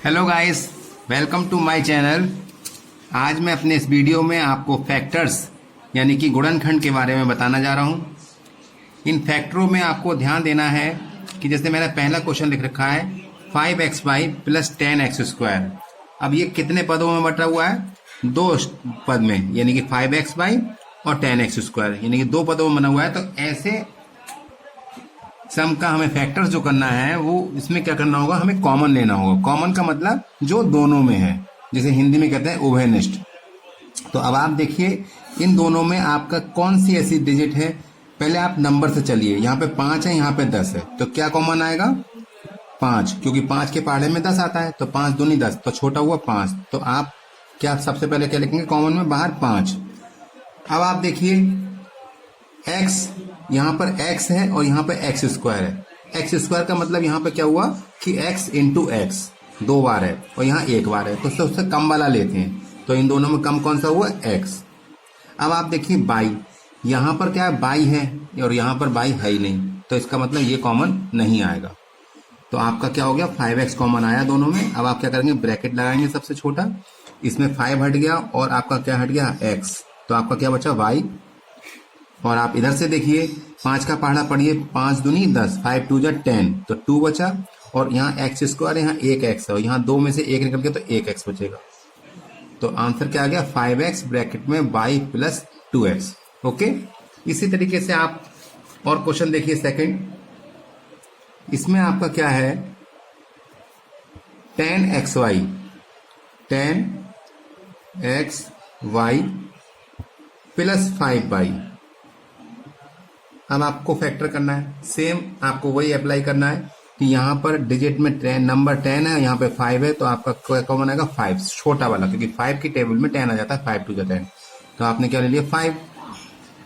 Hello guys, welcome to my channel. आज मैं अपने इस वीडियो में आपको फैक्टर्स यानी कि गुणनखंड के बारे में बताना जा रहा हूँ। इन फैक्टरों में आपको ध्यान देना है कि जैसे मैंने पहला क्वेश्चन लिख रखा है 5xy प्लस 10x²। अब ये कितने पदों में बटा हुआ है? दो पद में, यानी कि 5xy और 10x² यानी कि दो पदों में बना हुआ है। तो ऐसे सम का हमें फैक्टर्स जो करना है वो इसमें क्या करना होगा, हमें कॉमन लेना होगा। कॉमन का मतलब जो दोनों में है, जिसे हिंदी में कहते हैं उभयनिष्ठ। तो अब आप देखिए इन दोनों में आपका कौन सी ऐसी डिजिट है। पहले आप नंबर से चलिए। यहाँ पे 5 है, यहाँ पे 10 है, तो क्या कॉमन आएगा? 5, क्योंकि 5 के पहाड़े में 10 आता है, तो 5 दूनी 10, तो छोटा हुआ 5। तो आप क्या सबसे पहले क्या लिखेंगे कॉमन में? बाहर 5। अब आप देखिए x, यहाँ पर x है और यहाँ पे x² है। x² का मतलब यहाँ पे क्या हुआ कि x इंटू एक्स 2 बार है और यहाँ 1 बार है, तो सबसे कम वाला लेते हैं। तो इन दोनों में कम कौन सा हुआ? x। अब आप देखिए y, यहाँ पर क्या है? y है और यहाँ पर y है ही नहीं, तो इसका मतलब ये कॉमन नहीं आएगा। तो आपका क्या हो गया? 5x कॉमन आया दोनों में। अब आप क्या करेंगे? ब्रैकेट लगाएंगे सबसे छोटा, इसमें 5 हट गया और आपका क्या हट गया? x। तो आपका क्या बचा? y। और आप इधर से देखिए 5 का पहाड़ा पढ़िए, 5 दूनी 10, 5 2 जा 10, तो 2 बचा। और यहाँ x², यहाँ 1x है और यहाँ 2 में से 1 निकल गया तो 1x बचेगा। तो आंसर क्या आ गया? 5x ब्रैकेट में y प्लस 2x। ओके, इसी तरीके से आप और क्वेश्चन देखिए सेकंड। इसमें आपका क्या है? 10xy 10xy plus 5y। अब आपको फैक्टर करना है। सेम आपको वही अप्लाई करना है कि यहाँ पर डिजिट में नंबर 10 है, यहाँ पे 5 है, तो आपका कॉमन आएगा 5, छोटा वाला, क्योंकि 5 की टेबल में 10 आ जाता है, 5 2 जा 10। तो आपने क्या ले लिया? 5।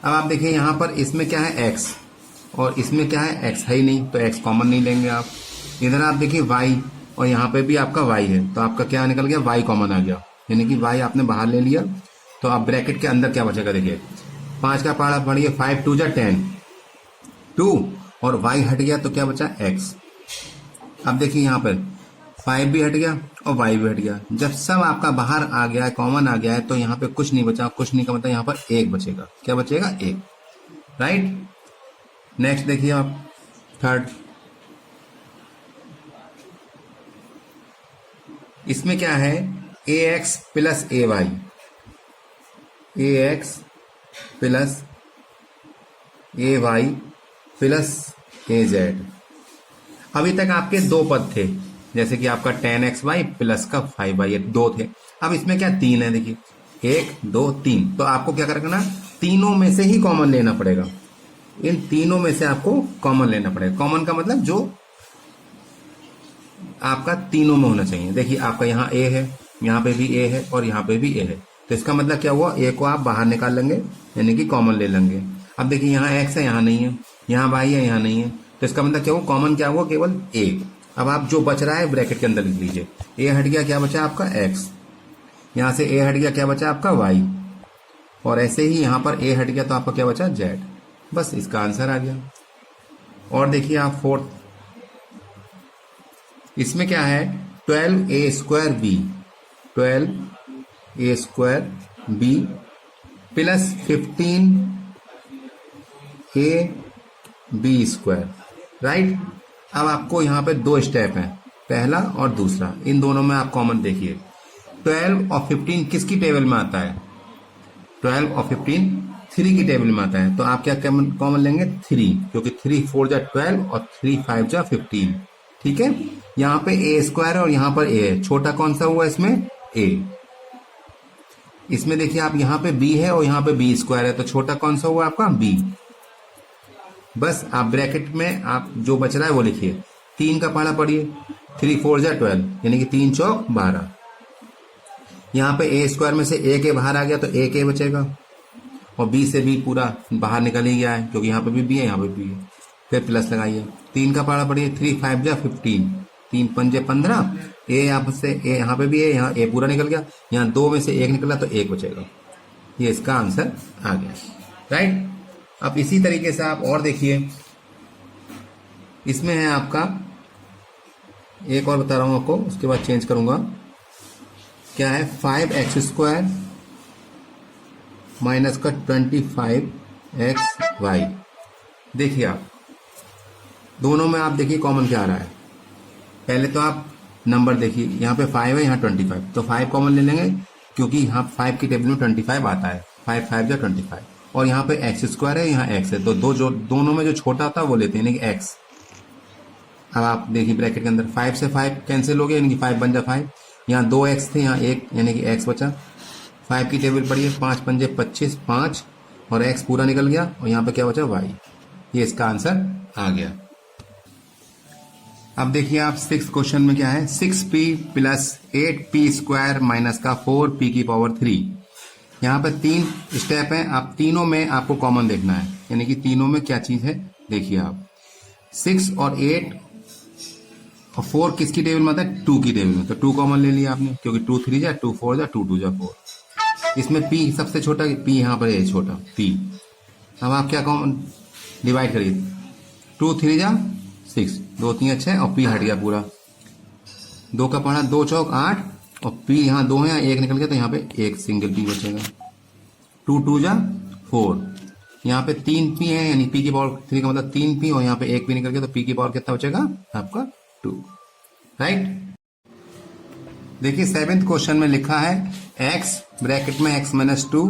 अब आप देखिए यहाँ पर इसमें क्या है? x और इसमें क्या है? x है ही नहीं, तो x कॉमन नहीं लेंगे आप। इधर आप देखिए y और यहाँ पे भी आपका y है, तो आपका क्या निकल गया? y कॉमन आ गया, यानी कि y आपने बाहर ले लिया। तो आप ब्रैकेट के अंदर क्या बचेगा? देखिए 5 का पहाड़ा पढ़िए, 5 2 जा 10, 2 और y हट गया तो क्या बचा? x। अब देखिए यहाँ पर 5 भी हट गया और y भी हट गया। जब सब आपका बाहर आ गया है, कॉमन आ गया है, तो यहाँ पे कुछ नहीं बचा। कुछ नहीं का मतलब यहाँ पर 1 बचेगा। क्या बचेगा? 1। राइट। नेक्स्ट देखिए आप थर्ड। इसमें क्या है? ax plus ay, ax plus ay plus az। अभी तक आपके दो पद थे, जैसे कि आपका 10xy प्लस का 5y, ये दो थे। अब इसमें क्या? 3 है। देखिए 1 2 3, तो आपको क्या करना? तीनों में से ही कॉमन लेना पड़ेगा। इन तीनों में से आपको कॉमन लेना पड़ेगा। कॉमन का मतलब जो आपका तीनों में होना चाहिए। देखिए आपका यहाँ a है, यहाँ पे भी a है और यहाँ पे भी a है, तो इसका मतलब क्या हुआ? a को आप बाहर निकाल लेंगे, यानी कि कॉमन ले लेंगे। अब देखिए यहाँ x है, यहाँ नहीं है, यहाँ y है, यहाँ नहीं है, तो इसका मतलब क्या हुआ? कॉमन क्या हुआ? केवल a। अब आप जो बच रहा है ब्रैकेट के अंदर लिख लीजिए। a हट गया, क्या बचा आपका? x। यहाँ से a हट गया, क्या बचा आपका? y। और ऐसे ही यहाँ पर a हट गया तो आपका क्या बचा? z। बस इसका आंसर आ गया। और देखिए आप फोर्थ, इसमें क्या है? 12a² b, 12a² b plus 15ab²। Right. अब आपको यहाँ पे दो स्टेप हैं, पहला और दूसरा। इन दोनों में आप कॉमन देखिए। 12 और 15 किसकी टेबल में आता है? 12 और 15 3 की टेबल में आता है, तो आप क्या कॉमन लेंगे? 3, क्योंकि 3 4 जा 12 और 3 5 जा 15। ठीक है। यहाँ पे a² है और यहाँ पर a है, छोटा कौन सा हुआ इसमें? a। इसमें देखिए आप यहाँ पे b है और यहाँ पे b² है, तो छोटा कौन सा हुआ आपका? b। बस आप ब्रैकेट में आप जो बच रहा है वो लिखिए। 3 का पहाड़ा पढ़िए, 3 4 जा 12, यानी कि 3 चौक 12। यहाँ पे a² में से a के बाहर आ गया तो a के बचेगा, और b से भी पूरा बाहर निकल ही गया है, क्योंकि यहाँ पे भी b है, यहाँ पे भी है। फिर प्लस लगाइए, 3 का पहाड़ा पढ़िए, 3 5 जा 15, 3 5 15, a यहाँ से a, यहाँ पे भी है, यहाँ a पूरा निकल गया, यहाँ 2 में से 1 निकला तो 1 बचेगा। ये इसका आंसर आ गया। राइट। अब इसी तरीके से आप और देखिए, इसमें है आपका एक और बता रहा हूँ आपको, उसके बाद चेंज करूंगा। क्या है 5x² माइनस का 25xy। देखिए आप दोनों में आप देखिए कॉमन क्या आ रहा है। पहले तो आप नंबर देखिए, यहाँ पे 5 है, यहाँ 25, तो 5 कॉमन ले लेंगे क्योंकि यहाँ 5 की टेबल में 25 आता है। 5 5 जा 25, और यहाँ पे x² है, यहाँ x है, तो दोनों में जो छोटा था वो लेते हैं, यानी कि x। अब आप देखिए ब्रैकेट के अंदर 5 से 5 कैंसिल हो गया, यानी कि 5 बन जा 5। यहाँ 2x थे, यहाँ 1, यानी कि x बचा। 5 की टेबल पड़ी है, 5 पंजे 25, 5 और x पूरा निकल गया, और यहाँ पे क्या बचा y। ये इसका आंसर आ गया। अब देखिए आप 6 क्वेश्चन में क्या है, 6p प्लस 8p² माइनस का 4p की पावर 3। यहाँ पे 3 स्टेप है, आप तीनों में आपको कॉमन देखना है, यानी कि तीनों में क्या चीज है। देखिए आप 6 और 8 और 4 किसकी टेबल में आता है, 2 की टेबल में, तो 2 कॉमन ले लिया आपने, क्योंकि 2 3 जा 2 4 जा 2 2 जा 4। इसमें p सबसे छोटा, p यहाँ पर है छोटा p। अब आप क्या कॉमन डिवाइड करिए, 2 3 जा 6, 2 3 6 और p हट गया पूरा। 2 का पढ़ा 2 चौक 8, और p यहाँ 2 है, यहाँ 1 निकल गया, तो यहाँ पे एक सिंगल p बचेगा। 2 2 जा 4, यहाँ पे 3p है, यानी p की पावर 3 का मतलब 3p, और यहाँ पे एक p निकल गया, तो p की पावर कितना बचेगा आपका 2। राइट। देखिए 7th क्वेश्चन में लिखा है x ब्रैकेट में x - 2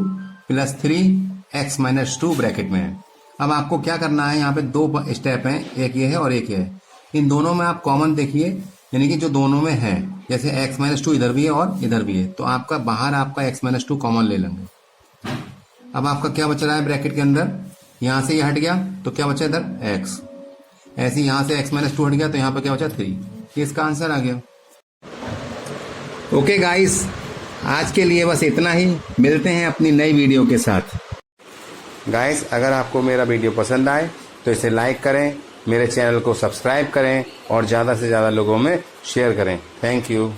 प्लस 3x - 2 ब्रैकेट में है। अब आपको क्या करना है, यहाँ पे 2 स्टेप हैं, एक ये है और एक ये है। इन दोनों में आप कॉमन देखिए, यानी कि जो दोनों में है, जैसे x - 2 इधर भी है और इधर भी है, तो आपका बाहर आपका x - 2 कॉमन ले लेंगे। अब आपका क्या बच रहा है ब्रैकेट के अंदर, यहाँ से ये हट गया तो क्या बचा इधर x, ऐसे यहाँ से x - 2 हट गया तो यहाँ पे क्या बचा 3। ये इसका आंसर आ गया। ओके गाइस, आज के लिए बस इतना ही, मिलते हैं अपनी नई वीडियो के साथ। गाइस अगर आपको मेरा वीडियो पसंद आए तो इसे लाइक करें, मेरे चैनल को सब्सक्राइब करें और ज़्यादा से ज़्यादा लोगों में शेयर करें। Thank you.